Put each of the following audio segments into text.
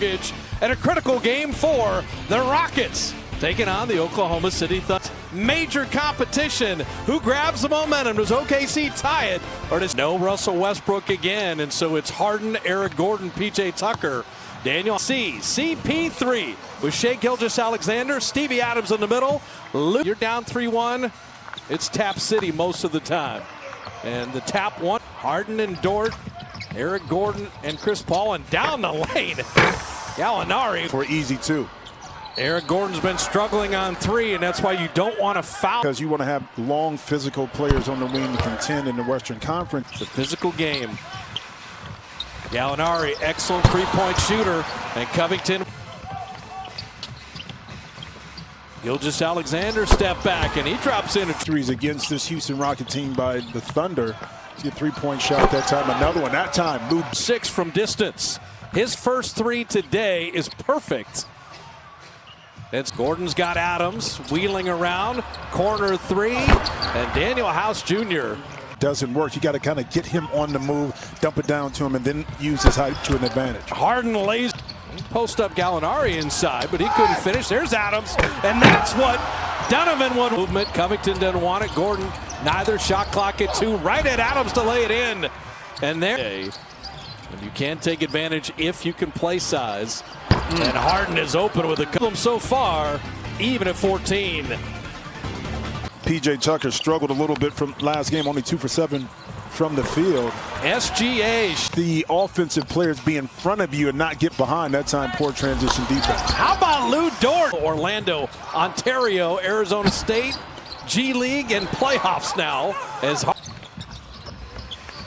And a critical game for the Rockets, taking on the Oklahoma City Thunder. Major competition. Who grabs the momentum? Does OKC tie it? Or does no Russell Westbrook again? And so it's Harden, Eric Gordon, PJ Tucker, Daniel CP3 with Shai Gilgeous-Alexander, Stevie Adams in the middle. You're down 3-1. It's Tap City most of the time. And the tap one, Harden and Dort, Eric Gordon and Chris Paul, and down the lane, Gallinari. For easy two. Eric Gordon's been struggling on three, and that's why you don't want to foul. Because you want to have long physical players on the wing to contend in the Western Conference. The physical game. Gallinari, excellent three-point shooter, and Covington. Gilgeous-Alexander step back, and he drops in. Threes against this Houston Rocket team by the Thunder. See a three-point shot that time, another one. That time, Lou. 6 from distance. His first three today is perfect. It's Gordon's got Adams wheeling around, corner three, and Daniel House Jr. Doesn't work. You got to kind of get him on the move, dump it down to him, and then use his height to an advantage. Harden lays post up Gallinari inside, but he couldn't finish. There's Adams, and that's what Donovan won. Movement. Covington doesn't want it. Gordon neither. Shot clock at 2. Right at Adams to lay it in, and there. And you can take advantage if you can play size. And Harden is open with a couple so far, even at 14. PJ Tucker struggled a little bit from last game, only 2 for 7 from the field. SGA. The offensive players be in front of you and not get behind. That time, poor transition defense. How about Lou Dort? Orlando, Ontario, Arizona State, G League, and playoffs now. As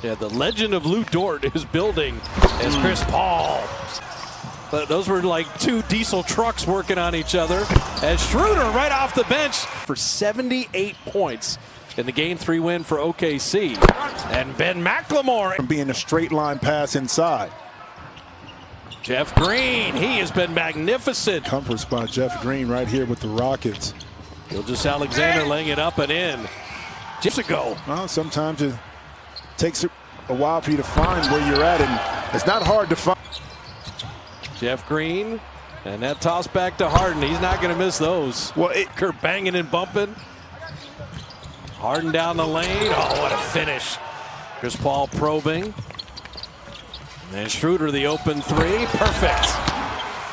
the legend of Lou Dort is building as Chris Paul. But those were like 2 diesel trucks working on each other. As Schroeder right off the bench for 78 points in the Game 3 win for OKC. And Ben McLemore. From being a straight line pass inside. Jeff Green, he has been magnificent. Comfort spot, Jeff Green right here with the Rockets. Gilgeous-Alexander laying it up and in. Just a go. Well, sometimes it takes a while for you to find where you're at, and it's not hard to find. Jeff Green, and that toss back to Harden. He's not going to miss those. Well, Kurt banging and bumping. Harden down the lane. Oh, what a finish. Chris Paul probing. And Schroeder, the open three. Perfect.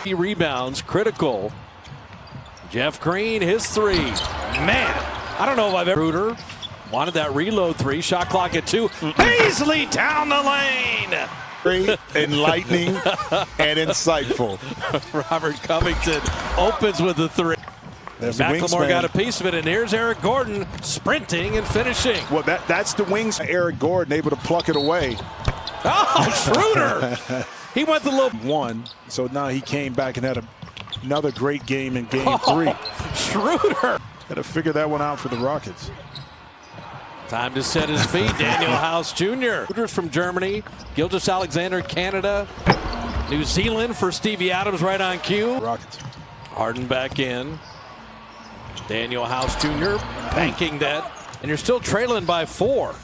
He rebounds, critical. Jeff Green, his three. Man, I don't know if I've ever. Schroeder wanted that reload three. Shot clock at 2. Paisley down the lane. Great, enlightening, and insightful. Robert Covington opens with the three. McLemore got a piece of it, and here's Eric Gordon sprinting and finishing. Well, that's the wings. Eric Gordon able to pluck it away. Oh, Schroeder! He went the little one, so now he came back and had another great game in Game 3. Schroeder! Got to figure that one out for the Rockets. Time to set his feet. Daniel House Jr. Shooters from Germany. Gilgeous-Alexander, Canada. New Zealand for Stevie Adams right on cue. Rockets. Harden back in. Daniel House Jr. banking that. And you're still trailing by 4.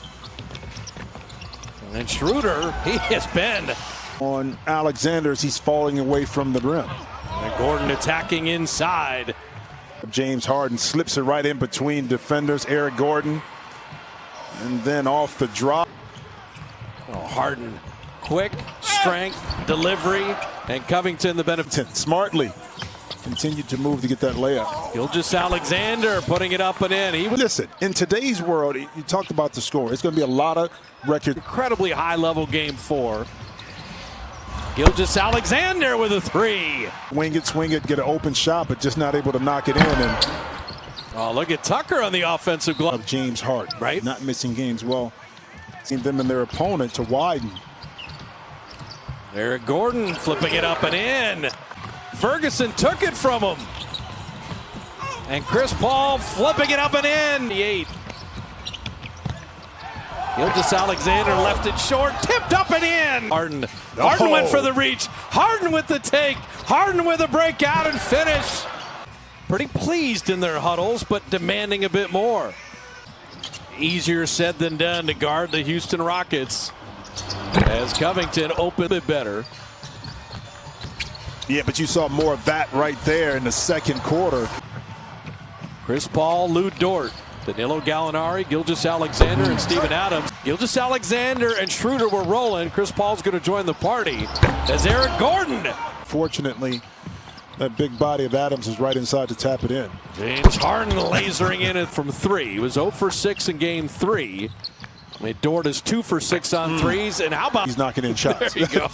And then Schroeder, he has been. On Alexander's, he's falling away from the rim. And Gordon attacking inside. James Harden slips it right in between defenders. Eric Gordon. And then off the drop. Oh, Harden, quick, strength, delivery, and Covington the benefit. Smartly continued to move to get that layup. Gilgeous-Alexander putting it up and in. Listen, in today's world, you talked about the score. It's going to be a lot of record. Incredibly high-level Game 4. Gilgeous-Alexander with a 3. Swing it, get an open shot, but just not able to knock it in. And oh, look at Tucker on the offensive glove. Of James Harden, right? Not missing games. Well, seeing them and their opponent to widen. Eric Gordon flipping it up and in. Ferguson took it from him. And Chris Paul flipping it up and in. The 8. Gilgeous-Alexander left it short, tipped up and in. Harden went for the reach. Harden with the take. Harden with a breakout and finish. Pretty pleased in their huddles, but demanding a bit more. Easier said than done to guard the Houston Rockets. As Covington opened it better. Yeah, but you saw more of that right there in the second quarter. Chris Paul, Lou Dort, Danilo Gallinari, Gilgeous-Alexander, and Steven Adams. Gilgeous-Alexander and Schroeder were rolling. Chris Paul's going to join the party as Eric Gordon. Fortunately, that big body of Adams is right inside to tap it in. James Harden lasering in it from three. He was 0 for 6 in game 3. I mean, Dort is 2 for 6 on threes. And how about... He's knocking in shots. There you go.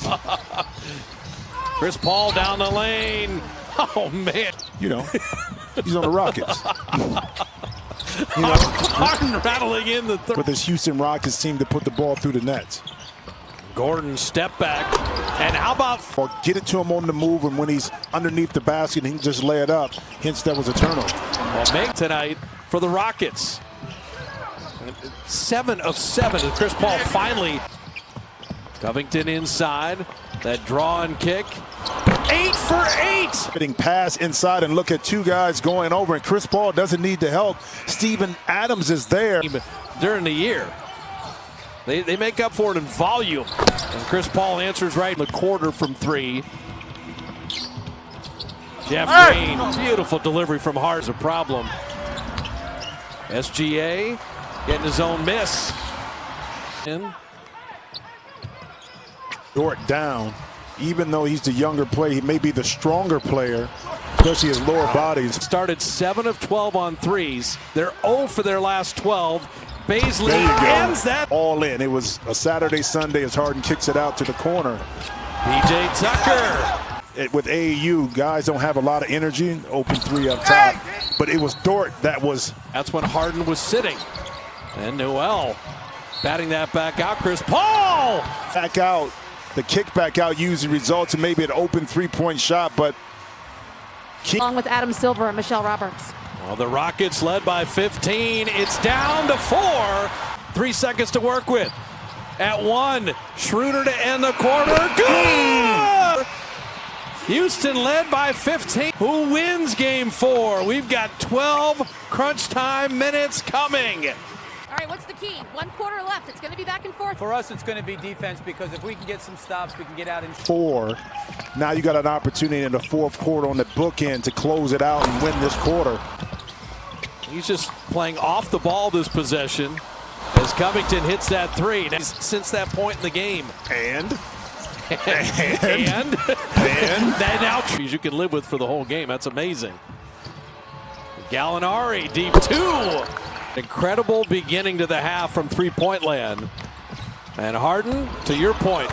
Chris Paul down the lane. Oh, man. You know, he's on the Rockets. You know, Harden rattling in the third. But this Houston Rockets team to put the ball through the nets. Gordon step back. And how about... Or get it to him on the move, and when he's underneath the basket, he can just lay it up. Hence, that was a turnover. Well, make tonight for the Rockets. 7 of 7. And Chris Paul finally... Covington inside. That draw and kick. 8 for 8. Getting pass inside, and look at two guys going over, and Chris Paul doesn't need the help. Steven Adams is there. During the year. They make up for it in volume. And Chris Paul answers right in the quarter from 3. Jeff Green, beautiful delivery from Harden's a problem. SGA getting his own miss. In. Dort down. Even though he's the younger player, he may be the stronger player, especially his lower bodies. Started 7 of 12 on threes. They're 0 for their last 12. Baisley ends that. All in. It was a Saturday, Sunday as Harden kicks it out to the corner. PJ Tucker. With AAU, guys don't have a lot of energy. Open 3 up top. But it was Dort that was. That's when Harden was sitting. And Noel batting that back out. Chris Paul. Back out. The kick back out usually results in maybe an open 3-point shot, but. Along with Adam Silver and Michelle Roberts. Well, the Rockets led by 15. It's down to 4. 3 seconds to work with. At 1, Schroeder to end the quarter. Good! Houston led by 15. Who wins game 4? We've got 12 crunch time minutes coming. All right, what's the key? 1 quarter left. It's going to be back and forth. For us, it's going to be defense, because if we can get some stops, we can get out in 4. Now you got an opportunity in the fourth quarter on the bookend to close it out and win this quarter. He's just playing off the ball this possession as Covington hits that 3. Since that point in the game. And that now you can live with for the whole game. That's amazing. Gallinari deep 2. Incredible beginning to the half from 3-point land. And Harden, to your point.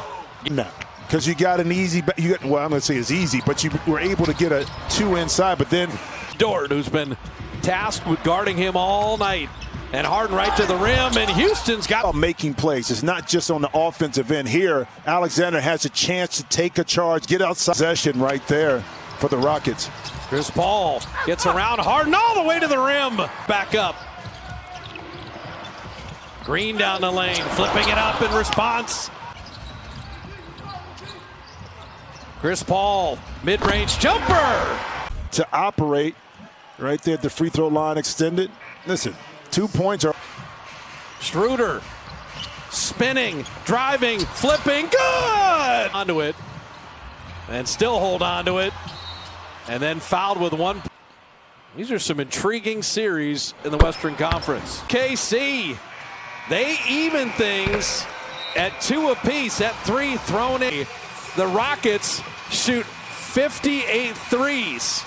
No, because you got an easy, well, I'm going to say it's easy, but you were able to get a 2 inside, but then. Dort, who's been tasked with guarding him all night. And Harden right to the rim, and Houston's got. Making plays. It's not just on the offensive end here. Alexander has a chance to take a charge, get outside possession right there for the Rockets. Chris Paul gets around Harden all the way to the rim. Back up. Green down the lane, flipping it up in response. Chris Paul, mid-range jumper. To operate right there at the free throw line extended. Listen, 2 points are. Schroeder spinning, driving, flipping, good! Onto it, and still hold on to it, and then fouled with 1. These are some intriguing series in the Western Conference. KC. They even things at 2 apiece, at 3 thrown in. The Rockets shoot 58 threes.